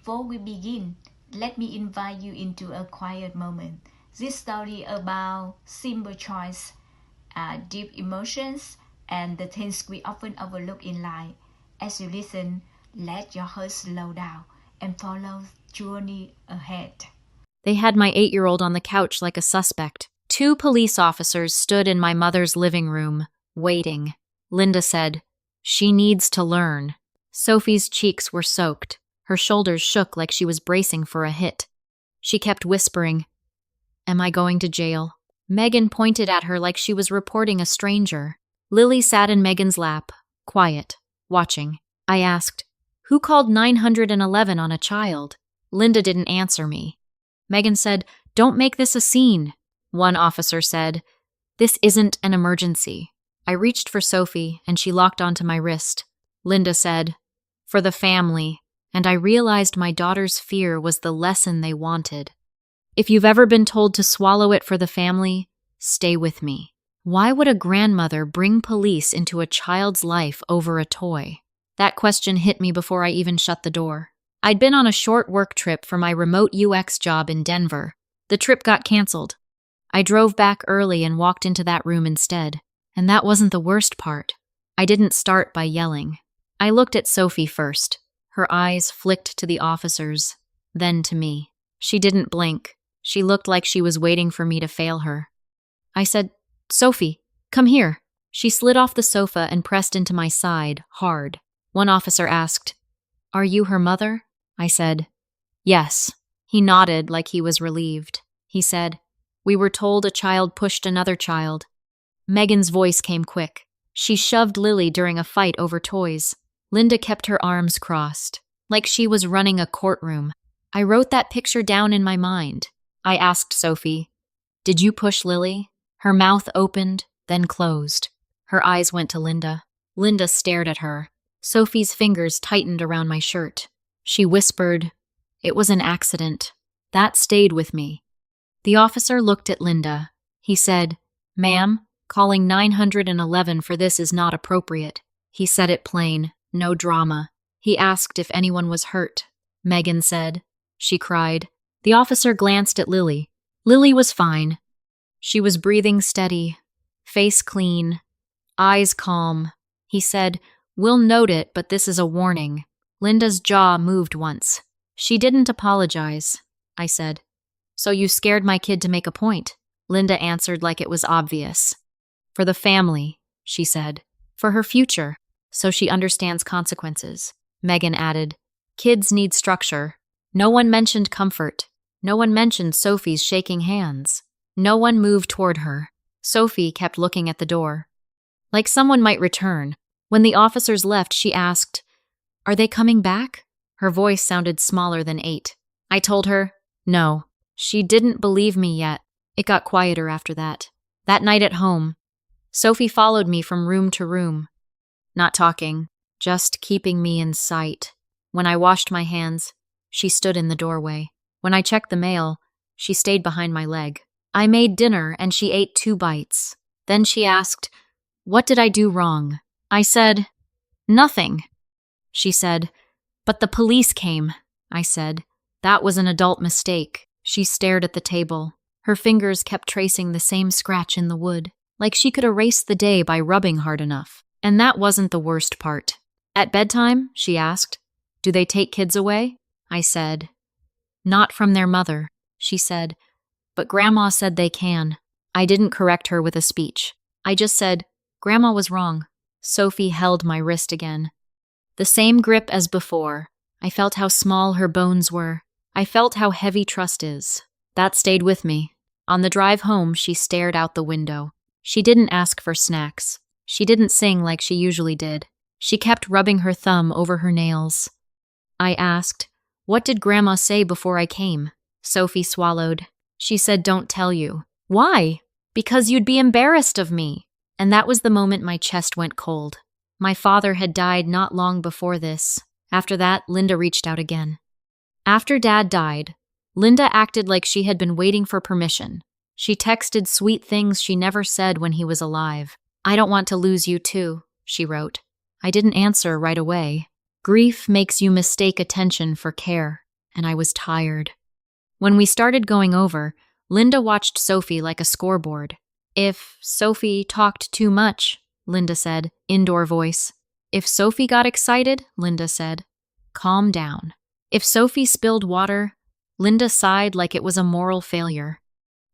Before we begin, let me invite you into a quiet moment. This story about simple choice, deep emotions, and the things we often overlook in life. As you listen, let your heart slow down and follow the journey ahead. They had my 8-year-old on the couch like a suspect. 2 police officers stood in my mother's living room, waiting. Linda said, "She needs to learn." Sophie's cheeks were soaked. Her shoulders shook like she was bracing for a hit. She kept whispering, "Am I going to jail?" Megan pointed at her like she was reporting a stranger. Lily sat in Megan's lap, quiet, watching. I asked, "Who called 911 on a child?" Linda didn't answer me. Megan said, "Don't make this a scene." One officer said, "This isn't an emergency." I reached for Sophie, and she locked onto my wrist. Linda said, "For the family," and I realized my daughter's fear was the lesson they wanted. If you've ever been told to swallow it for the family, stay with me. Why would a grandmother bring police into a child's life over a toy? That question hit me before I even shut the door. I'd been on a short work trip for my remote UX job in Denver. The trip got canceled. I drove back early and walked into that room instead. And that wasn't the worst part. I didn't start by yelling. I looked at Sophie first. Her eyes flicked to the officers, then to me. She didn't blink. She looked like she was waiting for me to fail her. I said, "Sophie, come here." She slid off the sofa and pressed into my side, hard. One officer asked, "Are you her mother?" I said, "Yes." He nodded like he was relieved. He said, "We were told a child pushed another child." Megan's voice came quick. She shoved Lily during a fight over toys. Linda kept her arms crossed, like she was running a courtroom. I wrote that picture down in my mind. I asked Sophie, "Did you push Lily?" Her mouth opened, then closed. Her eyes went to Linda. Linda stared at her. Sophie's fingers tightened around my shirt. She whispered, "It was an accident." That stayed with me. The officer looked at Linda. He said, "Ma'am, calling 911 for this is not appropriate." He said it plain, no drama. He asked if anyone was hurt. Megan said. She cried. The officer glanced at Lily. Lily was fine. She was breathing steady, face clean, eyes calm. He said, "We'll note it, but this is a warning." Linda's jaw moved once. "She didn't apologize," I said. "So you scared my kid to make a point?" Linda answered like it was obvious. "For the family," she said. "For her future, so she understands consequences." Megan added, "Kids need structure." No one mentioned comfort. No one mentioned Sophie's shaking hands. No one moved toward her. Sophie kept looking at the door. Like someone might return. When the officers left, she asked, "Are they coming back?" Her voice sounded smaller than 8. I told her, no. She didn't believe me yet. It got quieter after that. That night at home, Sophie followed me from room to room. Not talking, just keeping me in sight. When I washed my hands, she stood in the doorway. When I checked the mail, she stayed behind my leg. I made dinner and she ate 2 bites. Then she asked, "What did I do wrong?" I said, "Nothing." She said, "But the police came." I said, "That was an adult mistake." She stared at the table. Her fingers kept tracing the same scratch in the wood, like she could erase the day by rubbing hard enough. And that wasn't the worst part. At bedtime, she asked, "Do they take kids away?" I said, "Not from their mother." She said, "But Grandma said they can." I didn't correct her with a speech. I just said, "Grandma was wrong." Sophie held my wrist again. The same grip as before. I felt how small her bones were. I felt how heavy trust is. That stayed with me. On the drive home, she stared out the window. She didn't ask for snacks. She didn't sing like she usually did. She kept rubbing her thumb over her nails. I asked, "What did Grandma say before I came?" Sophie swallowed. She said, "Don't tell you." "Why?" "Because you'd be embarrassed of me." And that was the moment my chest went cold. My father had died not long before this. After that, Linda reached out again. After Dad died, Linda acted like she had been waiting for permission. She texted sweet things she never said when he was alive. "I don't want to lose you too," she wrote. I didn't answer right away. Grief makes you mistake attention for care. and I was tired. When we started going over, Linda watched Sophie like a scoreboard. If Sophie talked too much, Linda said, indoor voice. If Sophie got excited, Linda said, calm down. If Sophie spilled water, Linda sighed like it was a moral failure.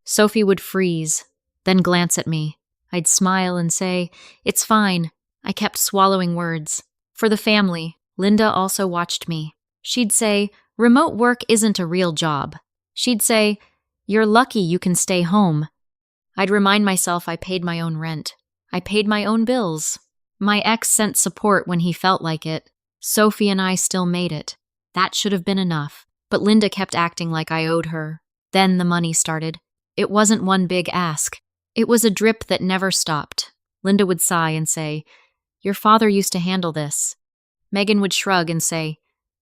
Sophie would freeze, then glance at me. I'd smile and say, it's fine. I kept swallowing words. For the family, Linda also watched me. She'd say, remote work isn't a real job. She'd say, you're lucky you can stay home. I'd remind myself I paid my own rent. I paid my own bills. My ex sent support when he felt like it. Sophie and I still made it. That should have been enough. But Linda kept acting like I owed her. Then the money started. It wasn't one big ask. It was a drip that never stopped. Linda would sigh and say, your father used to handle this. Megan would shrug and say,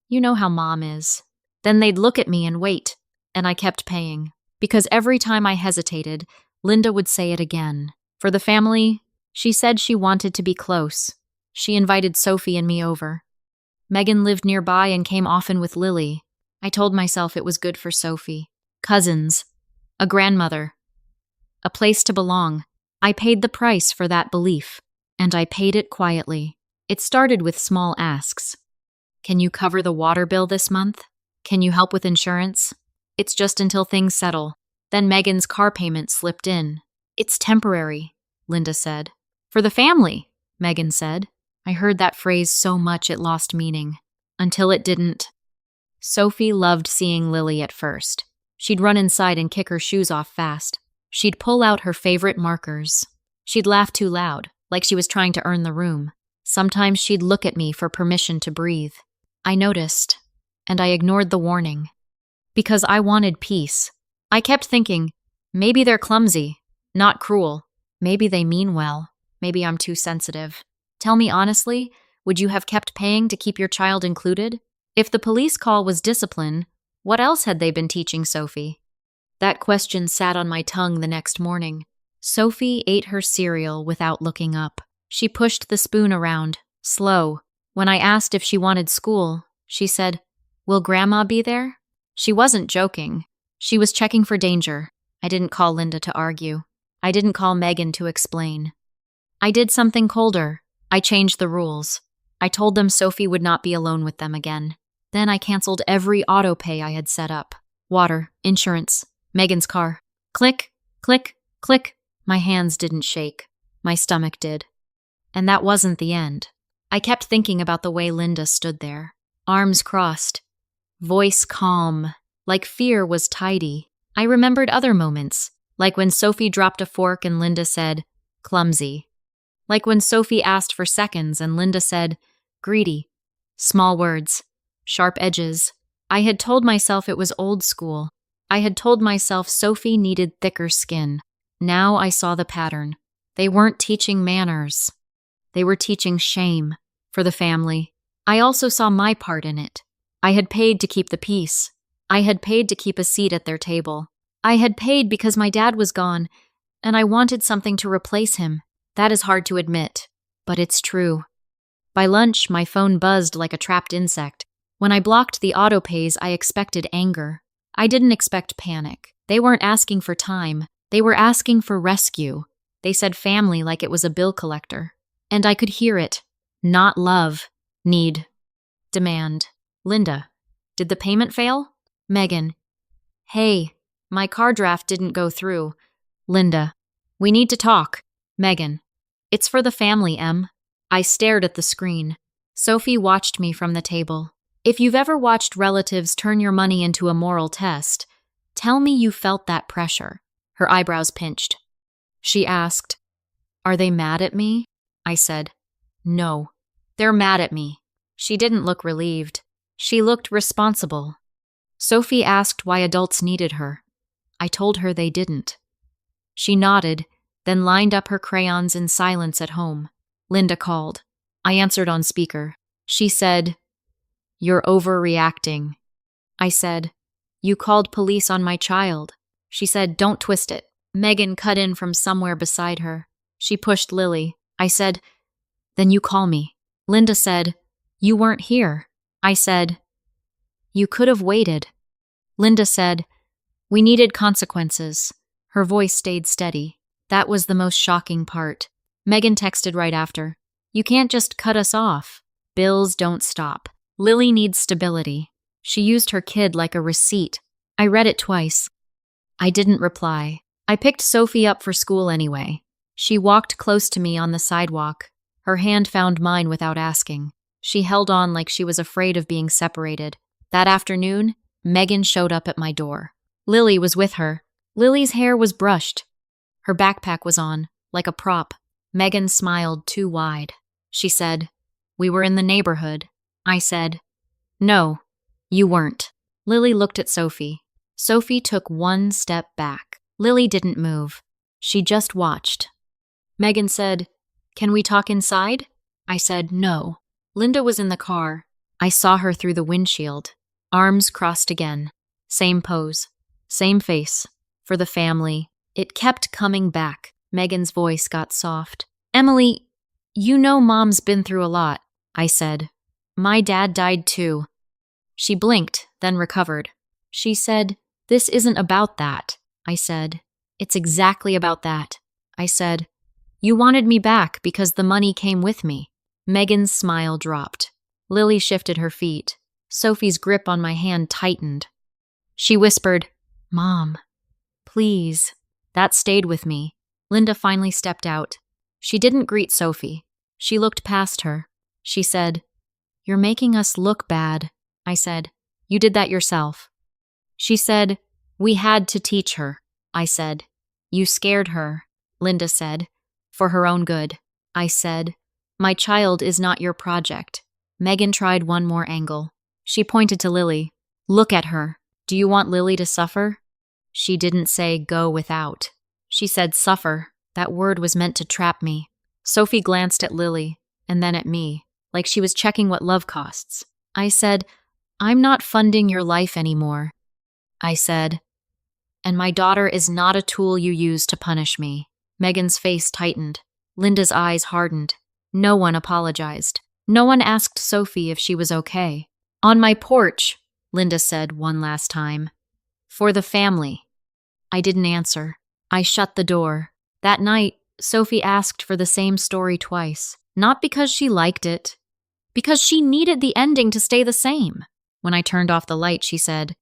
you know how Mom is. Then they'd look at me and wait, and I kept paying. Because every time I hesitated, Linda would say it again. For the family, she said she wanted to be close. She invited Sophie and me over. Megan lived nearby and came often with Lily. I told myself it was good for Sophie. Cousins. A grandmother. A place to belong. I paid the price for that belief. And I paid it quietly. It started with small asks. Can you cover the water bill this month? Can you help with insurance? It's just until things settle. Then Megan's car payment slipped in. It's temporary, Linda said. For the family, Megan said. I heard that phrase so much it lost meaning. Until it didn't. Sophie loved seeing Lily at first. She'd run inside and kick her shoes off fast. She'd pull out her favorite markers. She'd laugh too loud, like she was trying to earn the room. Sometimes she'd look at me for permission to breathe. I noticed, and I ignored the warning. Because I wanted peace. I kept thinking, maybe they're clumsy, not cruel. Maybe they mean well. Maybe I'm too sensitive. Tell me honestly, would you have kept paying to keep your child included? If the police call was discipline, what else had they been teaching Sophie? That question sat on my tongue the next morning. Sophie ate her cereal without looking up. She pushed the spoon around, slow. When I asked if she wanted school, she said, will Grandma be there? She wasn't joking. She was checking for danger. I didn't call Linda to argue. I didn't call Megan to explain. I did something colder. I changed the rules. I told them Sophie would not be alone with them again. Then I canceled every Autopay I had set up. Water, insurance, Megan's car. Click, click, click. My hands didn't shake. My stomach did. And that wasn't the end. I kept thinking about the way Linda stood there. Arms crossed. Voice calm. Like fear was tidy. I remembered other moments. Like when Sophie dropped a fork and Linda said, clumsy. Like when Sophie asked for seconds and Linda said, greedy. Small words. Sharp edges. I had told myself it was old school. I had told myself Sophie needed thicker skin. Now I saw the pattern. They weren't teaching manners. They were teaching shame for the family. I also saw my part in it. I had paid to keep the peace. I had paid to keep a seat at their table. I had paid because my dad was gone, and I wanted something to replace him. That is hard to admit, but it's true. By lunch, my phone buzzed like a trapped insect. When I blocked the autopays, I expected anger. I didn't expect panic. They weren't asking for time. They were asking for rescue. They said family like it was a bill collector. And I could hear it. Not love. Need. Demand. Linda. Did the payment fail? Megan. Hey, my car draft didn't go through. Linda. We need to talk. Megan. It's for the family, Em. I stared at the screen. Sophie watched me from the table. If you've ever watched relatives turn your money into a moral test, tell me you felt that pressure. Her eyebrows pinched. She asked, are they mad at me? I said, no. They're mad at me. She didn't look relieved. She looked responsible. Sophie asked why adults needed her. I told her they didn't. She nodded, then lined up her crayons in silence at home. Linda called. I answered on speaker. She said, you're overreacting. I said, you called police on my child. She said, don't twist it. Megan cut in from somewhere beside her. She pushed Lily. I said, then you call me. Linda said, you weren't here. I said, you could have waited. Linda said, "We needed consequences." Her voice stayed steady. That was the most shocking part. Megan texted right after, "You can't just cut us off. Bills don't stop. Lily needs stability." She used her kid like a receipt. I read it twice. I didn't reply. I picked Sophie up for school anyway. She walked close to me on the sidewalk. Her hand found mine without asking. She held on like she was afraid of being separated. That afternoon, Megan showed up at my door. Lily was with her. Lily's hair was brushed. Her backpack was on, like a prop. Megan smiled too wide. She said, "We were in the neighborhood." I said, "No, you weren't." Lily looked at Sophie. Sophie took one step back. Lily didn't move. She just watched. Megan said, "Can we talk inside?" I said, "No." Linda was in the car. I saw her through the windshield. Arms crossed again. Same pose. Same face. For the family. It kept coming back. Megan's voice got soft. "Emily, you know Mom's been through a lot," I said. "My dad died too." She blinked, then recovered. She said, "This isn't about that." I said, "It's exactly about that." I said, "You wanted me back because the money came with me." Megan's smile dropped. Lily shifted her feet. Sophie's grip on my hand tightened. She whispered, "Mom, please." That stayed with me. Linda finally stepped out. She didn't greet Sophie. She looked past her. She said, "You're making us look bad." I said, "You did that yourself." She said, "We had to teach her." I said, "You scared her." Linda said, "For her own good." I said, "My child is not your project." Megan tried one more angle. She pointed to Lily. "Look at her. Do you want Lily to suffer?" She didn't say go without. She said suffer. That word was meant to trap me. Sophie glanced at Lily, and then at me, like she was checking what love costs. I said, "I'm not funding your life anymore." I said, "And my daughter is not a tool you use to punish me." Megan's face tightened. Linda's eyes hardened. No one apologized. No one asked Sophie if she was okay. "On my porch," Linda said one last time. "For the family." I didn't answer. I shut the door. That night, Sophie asked for the same story twice. Not because she liked it. Because she needed the ending to stay the same. When I turned off the light, she said,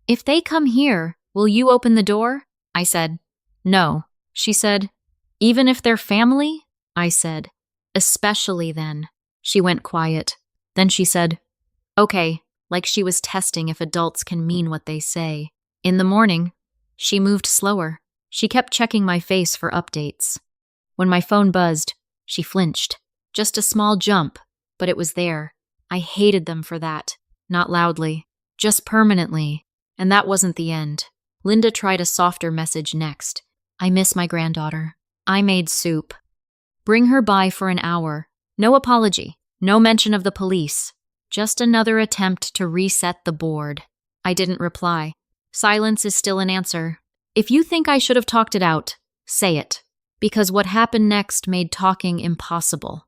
"If they come here, will you open the door?" I said, "No." She said, "Even if they're family?" I said, "Especially then." She went quiet. Then she said, "Okay," like she was testing if adults can mean what they say. In the morning, she moved slower. She kept checking my face for updates. When my phone buzzed, she flinched. Just a small jump, but it was there. I hated them for that. Not loudly, just permanently. And that wasn't the end. Linda tried a softer message next. "I miss my granddaughter. I made soup. Bring her by for an hour. No apology. No mention of the police. Just another attempt to reset the board." I didn't reply. Silence is still an answer. If you think I should have talked it out, say it. Because what happened next made talking impossible.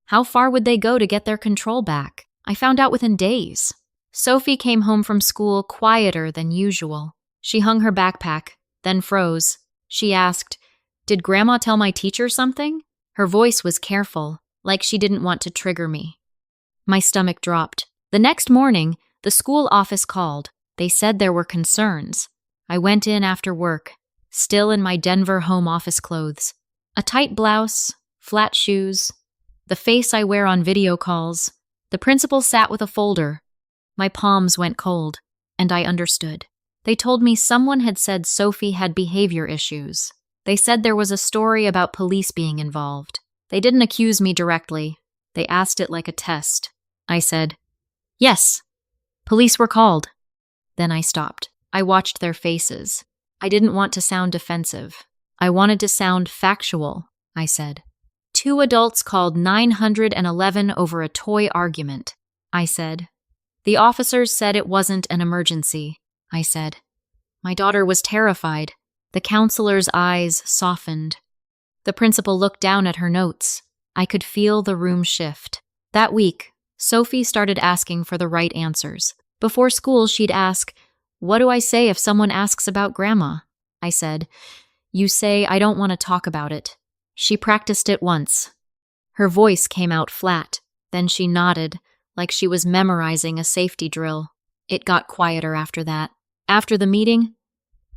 How far would they go to get their control back? I found out within days. Sophie came home from school quieter than usual. She hung her backpack, then froze. She asked, "Did Grandma tell my teacher something?" Her voice was careful, like she didn't want to trigger me. My stomach dropped. The next morning, the school office called. They said there were concerns. I went in after work, still in my Denver home office clothes. A tight blouse, flat shoes, the face I wear on video calls. The principal sat with a folder. My palms went cold, and I understood. They told me someone had said Sophie had behavior issues. They said there was a story about police being involved. They didn't accuse me directly. They asked it like a test. I said, "Yes, police were called." Then I stopped. I watched their faces. I didn't want to sound defensive. I wanted to sound factual, I said. 2 adults called 911 over a toy argument, I said. The officers said it wasn't an emergency, I said. My daughter was terrified. The counselor's eyes softened. The principal looked down at her notes. I could feel the room shift. That week, Sophie started asking for the right answers. Before school, she'd ask, What do I say if someone asks about Grandma? I said. You say I don't want to talk about it. She practiced it once. Her voice came out flat. Then she nodded, like she was memorizing a safety drill. It got quieter after that. After the meeting,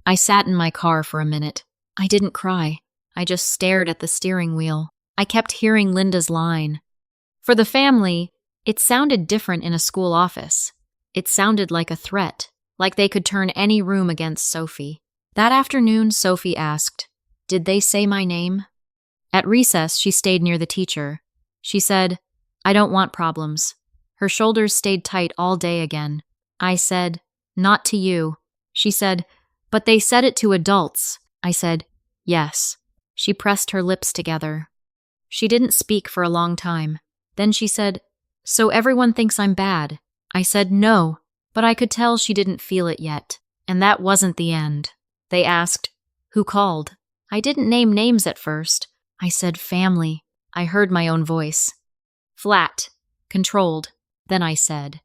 I sat in my car for a minute. I didn't cry. I just stared at the steering wheel. I kept hearing Linda's line. For the family, it sounded different in a school office. It sounded like a threat, like they could turn any room against Sophie. That afternoon, Sophie asked, "Did they say my name?" At recess, she stayed near the teacher. She said, "I don't want problems." Her shoulders stayed tight all day again. I said, "Not to you." She said, "But they said it to adults." I said, "Yes." She pressed her lips together. She didn't speak for a long time. Then she said, "So everyone thinks I'm bad." I said, "No," but I could tell she didn't feel it yet. And that wasn't the end. They asked, "Who called?" I didn't name names at first. I said, "Family." I heard my own voice. Flat, controlled. Then I said,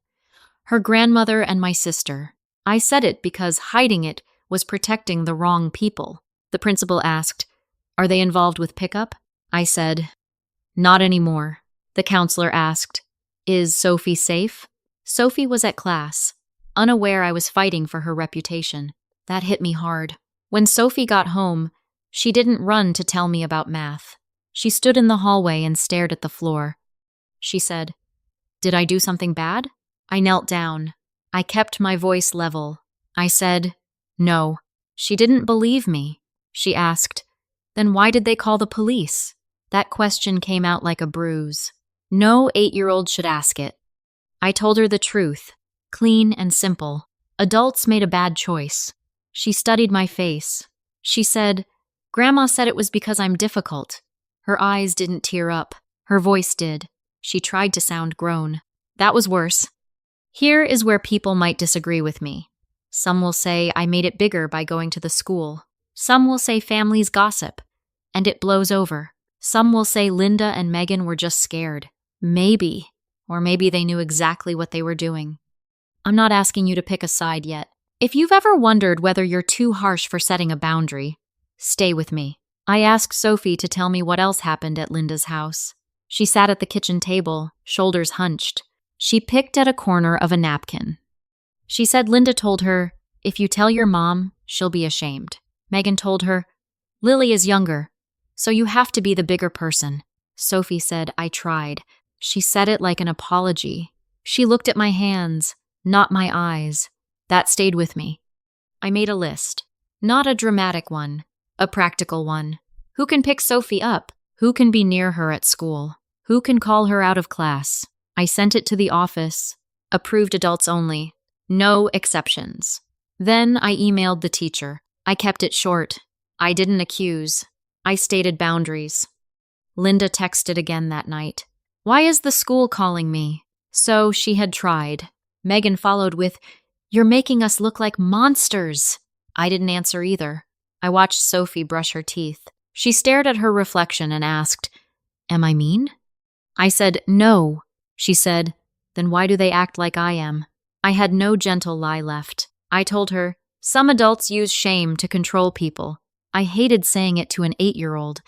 "Her grandmother and my sister." I said it because hiding it was protecting the wrong people. The principal asked, "Are they involved with pickup?" I said, "Not anymore." The counselor asked, "Is Sophie safe?" Sophie was at class, unaware I was fighting for her reputation. That hit me hard. When Sophie got home, she didn't run to tell me about math. She stood in the hallway and stared at the floor. She said, "Did I do something bad?" I knelt down. I kept my voice level. I said, "No." She didn't believe me. She asked, "Then why did they call the police?" That question came out like a bruise. No 8-year-old should ask it. I told her the truth, clean and simple. Adults made a bad choice. She studied my face. She said, "Grandma said it was because I'm difficult." Her eyes didn't tear up. Her voice did. She tried to sound grown. That was worse. Here is where people might disagree with me. Some will say I made it bigger by going to the school. Some will say families gossip, and it blows over. Some will say Linda and Megan were just scared. Maybe. Or maybe they knew exactly what they were doing. I'm not asking you to pick a side yet. If you've ever wondered whether you're too harsh for setting a boundary, stay with me. I asked Sophie to tell me what else happened at Linda's house. She sat at the kitchen table, shoulders hunched. She picked at a corner of a napkin. She said Linda told her, "If you tell your mom, she'll be ashamed." Megan told her, "Lily is younger, so you have to be the bigger person." Sophie said, "I tried." She said it like an apology. She looked at my hands, not my eyes. That stayed with me. I made a list. Not a dramatic one, a practical one. Who can pick Sophie up? Who can be near her at school? Who can call her out of class? I sent it to the office. Approved adults only. No exceptions. Then I emailed the teacher. I kept it short. I didn't accuse. I stated boundaries. Linda texted again that night. "Why is the school calling me?" So she had tried. Megan followed with, "You're making us look like monsters." I didn't answer either. I watched Sophie brush her teeth. She stared at her reflection and asked, "Am I mean?" I said, "No." She said, "Then why do they act like I am?" I had no gentle lie left. I told her, "Some adults use shame to control people." I hated saying it to an 8-year-old,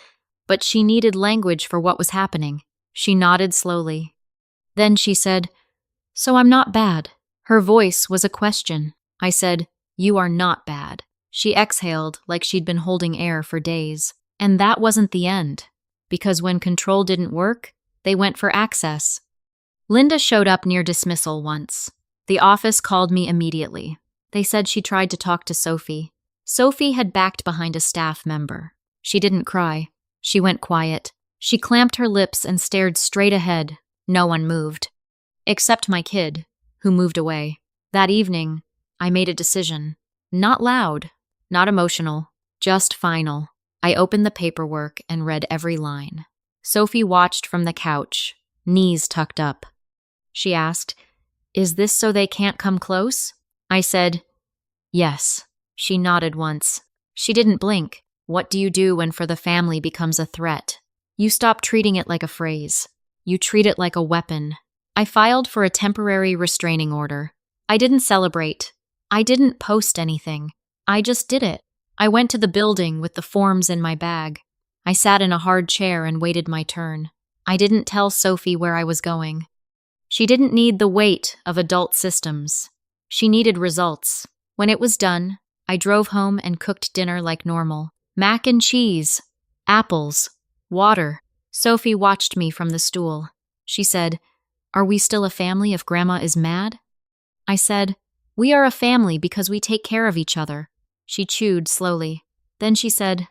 but she needed language for what was happening. She nodded slowly. Then she said, "So I'm not bad." Her voice was a question. I said, "You are not bad." She exhaled like she'd been holding air for days. And that wasn't the end, because when control didn't work, they went for access. Linda showed up near dismissal once. The office called me immediately. They said she tried to talk to Sophie. Sophie had backed behind a staff member. She didn't cry. She went quiet. She clamped her lips and stared straight ahead. No one moved. Except my kid, who moved away. That evening, I made a decision. Not loud, not emotional, just final. I opened the paperwork and read every line. Sophie watched from the couch, knees tucked up. She asked, "Is this so they can't come close?" I said, "Yes." She nodded once. She didn't blink. What do you do when for the family becomes a threat? You stop treating it like a phrase. You treat it like a weapon. I filed for a temporary restraining order. I didn't celebrate. I didn't post anything. I just did it. I went to the building with the forms in my bag. I sat in a hard chair and waited my turn. I didn't tell Sophie where I was going. She didn't need the weight of adult systems. She needed results. When it was done, I drove home and cooked dinner like normal. Mac and cheese, apples, water. Sophie watched me from the stool. She said, "Are we still a family if Grandma is mad?" I said, "We are a family because we take care of each other." She chewed slowly. Then she said,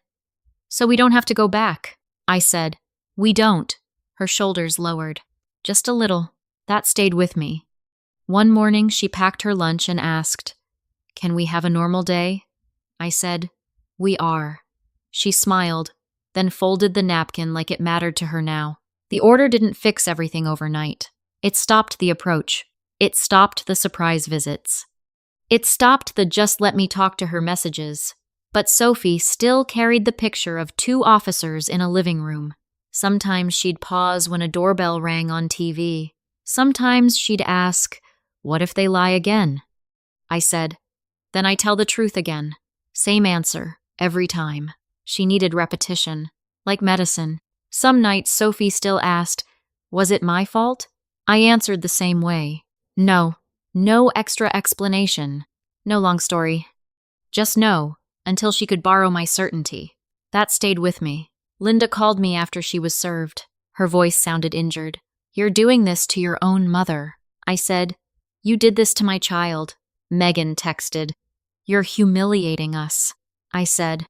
"So we don't have to go back." I said, "We don't." Her shoulders lowered. Just a little. That stayed with me. One morning, she packed her lunch and asked, "Can we have a normal day?" I said, "We are." She smiled, then folded the napkin like it mattered to her now. The order didn't fix everything overnight. It stopped the approach. It stopped the surprise visits. It stopped the "just let me talk to her" messages. But Sophie still carried the picture of 2 officers in a living room. Sometimes she'd pause when a doorbell rang on TV. Sometimes she'd ask, "What if they lie again?" I said, "Then I tell the truth again." Same answer, every time. She needed repetition, like medicine. Some nights Sophie still asked, "Was it my fault?" I answered the same way. No. No extra explanation. No long story. Just no, until she could borrow my certainty. That stayed with me. Linda called me after she was served. Her voice sounded injured. "You're doing this to your own mother." I said, "You did this to my child." Megan texted, "You're humiliating us." I said,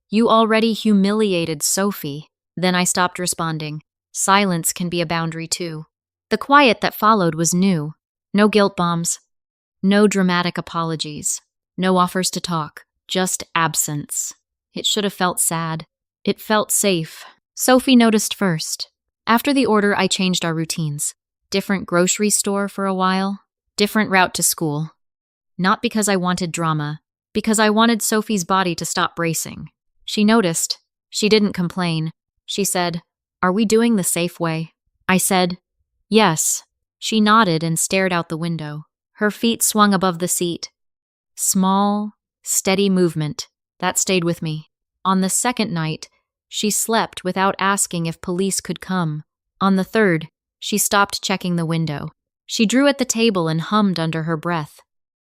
"You already humiliated Sophie." Then I stopped responding. Silence can be a boundary too. The quiet that followed was new. No guilt bombs. No dramatic apologies. No offers to talk. Just absence. It should have felt sad. It felt safe. Sophie noticed first. After the order, I changed our routines. Different grocery store for a while. Different route to school. Not because I wanted drama, because I wanted Sophie's body to stop bracing. She noticed. She didn't complain. She said, "Are we doing the safe way?" I said, "Yes." She nodded and stared out the window. Her feet swung above the seat. Small, steady movement. That stayed with me. On the second night, she slept without asking if police could come. On the third, she stopped checking the window. She drew at the table and hummed under her breath.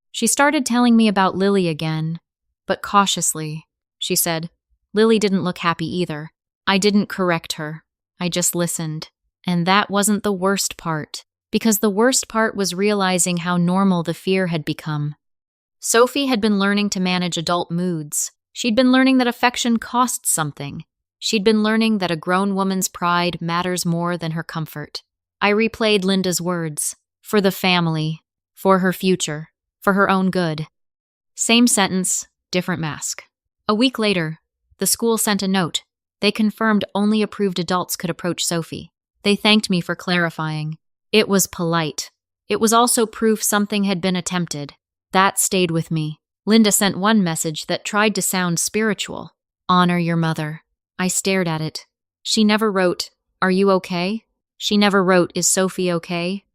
She started telling me about Lily again, but cautiously. She said, Lily didn't look happy either. I didn't correct her. I just listened. And that wasn't the worst part, because the worst part was realizing how normal the fear had become. Sophie had been learning to manage adult moods. She'd been learning that affection costs something. She'd been learning that a grown woman's pride matters more than her comfort. I replayed Linda's words. For the family. For her future. For her own good. Same sentence, different mask. A week later, the school sent a note. They confirmed only approved adults could approach Sophie. They thanked me for clarifying. It was polite. It was also proof something had been attempted. That stayed with me. Linda sent one message that tried to sound spiritual. Honor your mother. I stared at it. She never wrote, "Are you okay?" She never wrote, "Is Sophie okay?"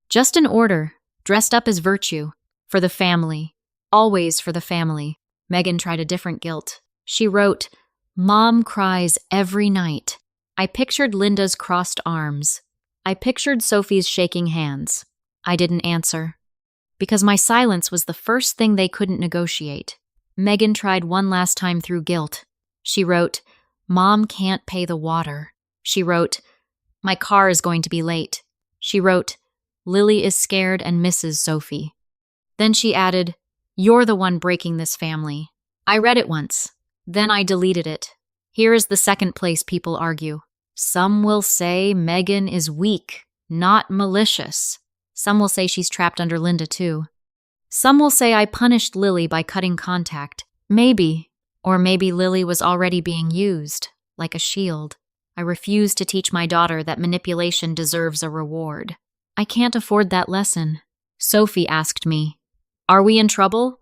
Just an order, dressed up as virtue. For the family. Always for the family. Megan tried a different guilt. She wrote, "Mom cries every night." I pictured Linda's crossed arms. I pictured Sophie's shaking hands. I didn't answer. Because my silence was the first thing they couldn't negotiate. Megan tried one last time through guilt. She wrote, "Mom can't pay the water." She wrote, "My car is going to be late." She wrote, "Lily is scared and misses Sophie." Then she added, "You're the one breaking this family." I read it once. Then I deleted it. Here is the second place people argue. Some will say Megan is weak, not malicious. Some will say she's trapped under Linda too. Some will say I punished Lily by cutting contact. Maybe. Or maybe Lily was already being used, like a shield. I refuse to teach my daughter that manipulation deserves a reward. I can't afford that lesson. Sophie asked me, "Are we in trouble?"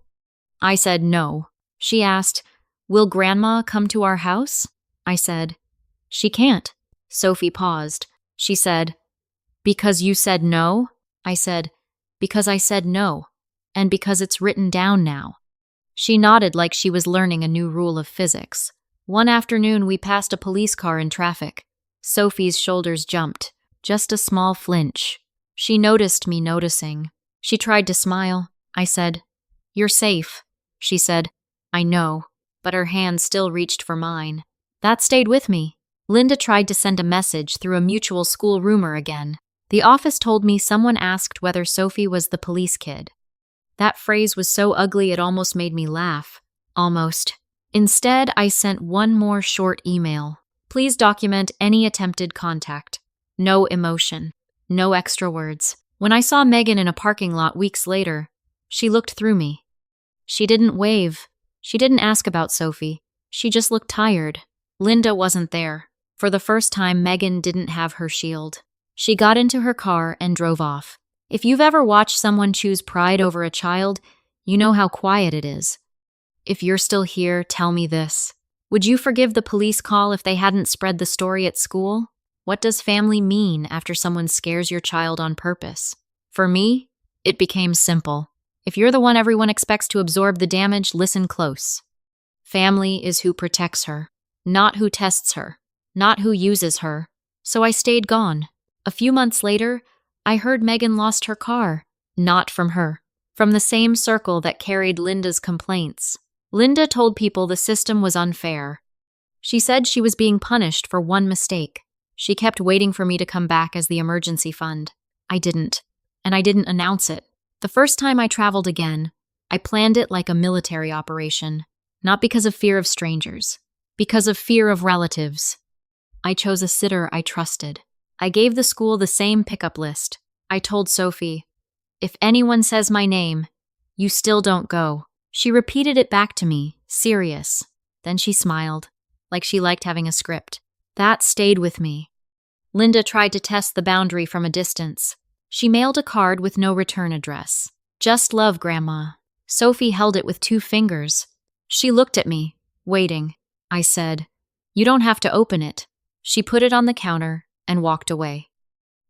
I said no. She asked, "Will Grandma come to our house?" I said, "She can't." Sophie paused. She said, "Because you said no?" I said, "Because I said no." and because it's written down now." She nodded like she was learning a new rule of physics. One afternoon, we passed a police car in traffic. Sophie's shoulders jumped, just a small flinch. She noticed me noticing. She tried to smile. I said, "You're safe." She said, "I know," but her hand still reached for mine. That stayed with me. Linda tried to send a message through a mutual school rumor again. The office told me someone asked whether Sophie was the police kid. That phrase was so ugly it almost made me laugh. Almost. Instead, I sent one more short email. "Please document any attempted contact. No emotion. No extra words." When I saw Megan in a parking lot weeks later, she looked through me. She didn't wave. She didn't ask about Sophie. She just looked tired. Linda wasn't there. For the first time, Megan didn't have her shield. She got into her car and drove off. If you've ever watched someone choose pride over a child, you know how quiet it is. If you're still here, tell me this. Would you forgive the police call if they hadn't spread the story at school? What does family mean after someone scares your child on purpose? For me, it became simple. If you're the one everyone expects to absorb the damage, listen close. Family is who protects her, not who tests her, not who uses her. So I stayed gone. A few months later, I heard Megan lost her car. Not from her. From the same circle that carried Linda's complaints. Linda told people the system was unfair. She said she was being punished for one mistake. She kept waiting for me to come back as the emergency fund. I didn't. And I didn't announce it. The first time I traveled again, I planned it like a military operation. Not because of fear of strangers. Because of fear of relatives. I chose a sitter I trusted. I gave the school the same pickup list. I told Sophie, "If anyone says my name, you still don't go." She repeated it back to me, serious. Then she smiled, like she liked having a script. That stayed with me. Linda tried to test the boundary from a distance. She mailed a card with no return address. "Just love, Grandma." Sophie held it with 2 fingers. She looked at me, waiting. I said, "You don't have to open it." She put it on the counter and walked away.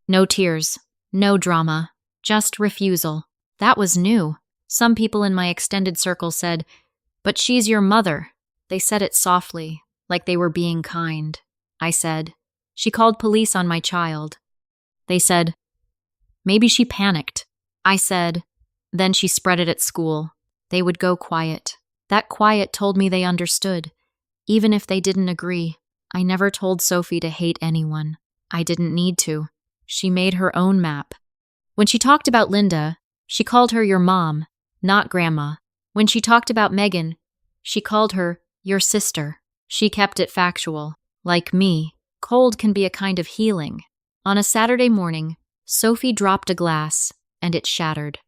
No tears, no drama, just refusal. That was new. Some people in my extended circle said, "But she's your mother." They said it softly, like they were being kind. I said, "She called police on my child." They said, "Maybe she panicked." I said, "Then she spread it at school." They would go quiet. That quiet told me they understood, even if they didn't agree. I never told Sophie to hate anyone. I didn't need to. She made her own map. When she talked about Linda, she called her your mom, not grandma. When she talked about Megan, she called her your sister. She kept it factual. Like me, cold can be a kind of healing. On a Saturday morning, Sophie dropped a glass, and it shattered.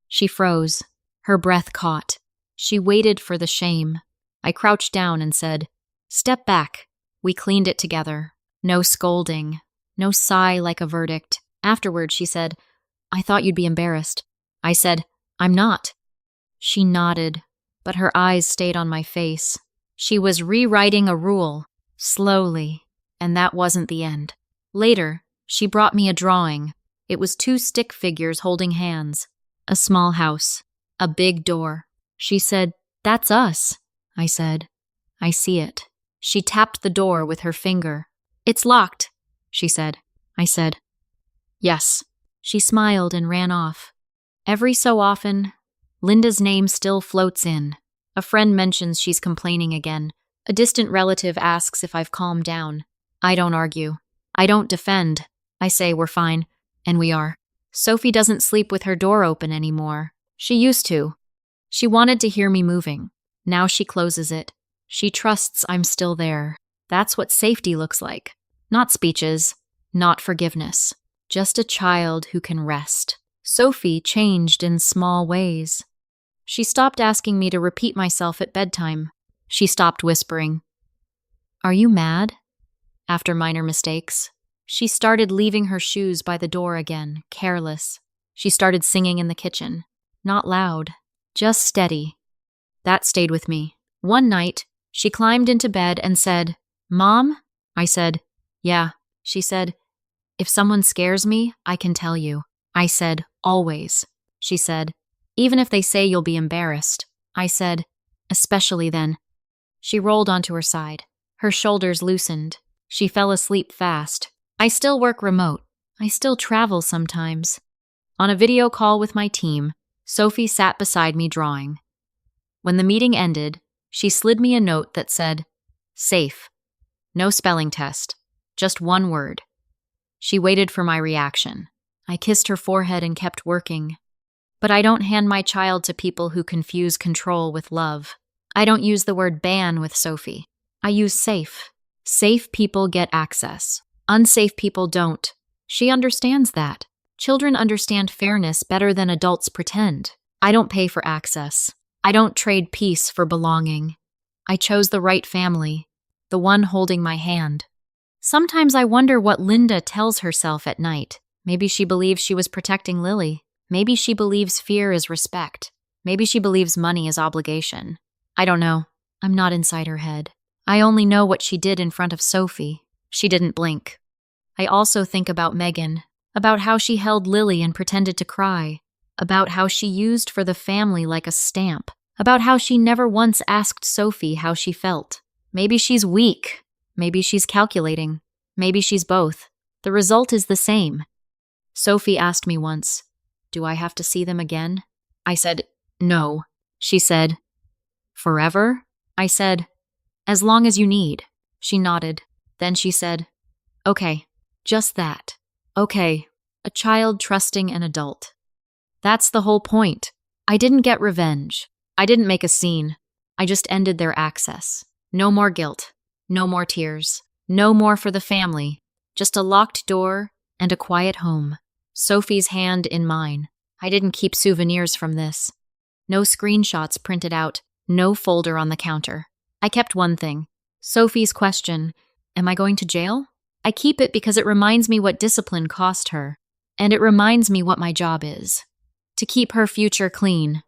She froze. Her breath caught. She waited for the shame. I crouched down and said, "Step back." We cleaned it together. No scolding. No sigh like a verdict. Afterward, she said, "I thought you'd be embarrassed." I said, "I'm not." She nodded, but her eyes stayed on my face. She was rewriting a rule, slowly, and that wasn't the end. Later, she brought me a drawing. It was 2 stick figures holding hands. A small house. A big door. She said, "That's us." I said, "I see it." She tapped the door with her finger. "It's locked," she said. I said, "Yes." She smiled and ran off. Every so often, Linda's name still floats in. A friend mentions she's complaining again. A distant relative asks if I've calmed down. I don't argue. I don't defend. I say we're fine, and we are. Sophie doesn't sleep with her door open anymore. She used to. She wanted to hear me moving. Now she closes it. She trusts I'm still there. That's what safety looks like. Not speeches, not forgiveness. Just a child who can rest. Sophie changed in small ways. She stopped asking me to repeat myself at bedtime. She stopped whispering, "Are you mad?" After minor mistakes. She started leaving her shoes by the door again, careless. She started singing in the kitchen. Not loud, just steady. That stayed with me. One night, she climbed into bed and said, "Mom?" I said, "Yeah." She said, "If someone scares me, I can tell you." I said, "Always." She said, Even if they say you'll be embarrassed. I said, especially then. She rolled onto her side. Her shoulders loosened. She fell asleep fast. I still work remote. I still travel sometimes. On a video call with my team, Sophie sat beside me drawing. When the meeting ended, she slid me a note that said, safe. No spelling test. Just one word. She waited for my reaction. I kissed her forehead and kept working. But I don't hand my child to people who confuse control with love. I don't use the word ban with Sophie. I use safe. Safe people get access. Unsafe people don't. She understands that. Children understand fairness better than adults pretend. I don't pay for access. I don't trade peace for belonging. I chose the right family, the one holding my hand. Sometimes I wonder what Linda tells herself at night. Maybe she believes she was protecting Lily. Maybe she believes fear is respect. Maybe she believes money is obligation. I don't know. I'm not inside her head. I only know what she did in front of Sophie. She didn't blink. I also think about Megan, about how she held Lily and pretended to cry, about how she used for the family like a stamp, about how she never once asked Sophie how she felt. Maybe she's weak. Maybe she's calculating. Maybe she's both. The result is the same. Sophie asked me once, do I have to see them again? I said, no. She said, forever? I said, as long as you need. She nodded. Then she said, okay, just that. Okay, a child trusting an adult. That's the whole point. I didn't get revenge. I didn't make a scene. I just ended their access. No more guilt. No more tears. No more for the family. Just a locked door and a quiet home. Sophie's hand in mine. I didn't keep souvenirs from this. No screenshots printed out. No folder on the counter. I kept one thing. Sophie's question, am I going to jail? I keep it because it reminds me what discipline cost her. And it reminds me what my job is. To keep her future clean.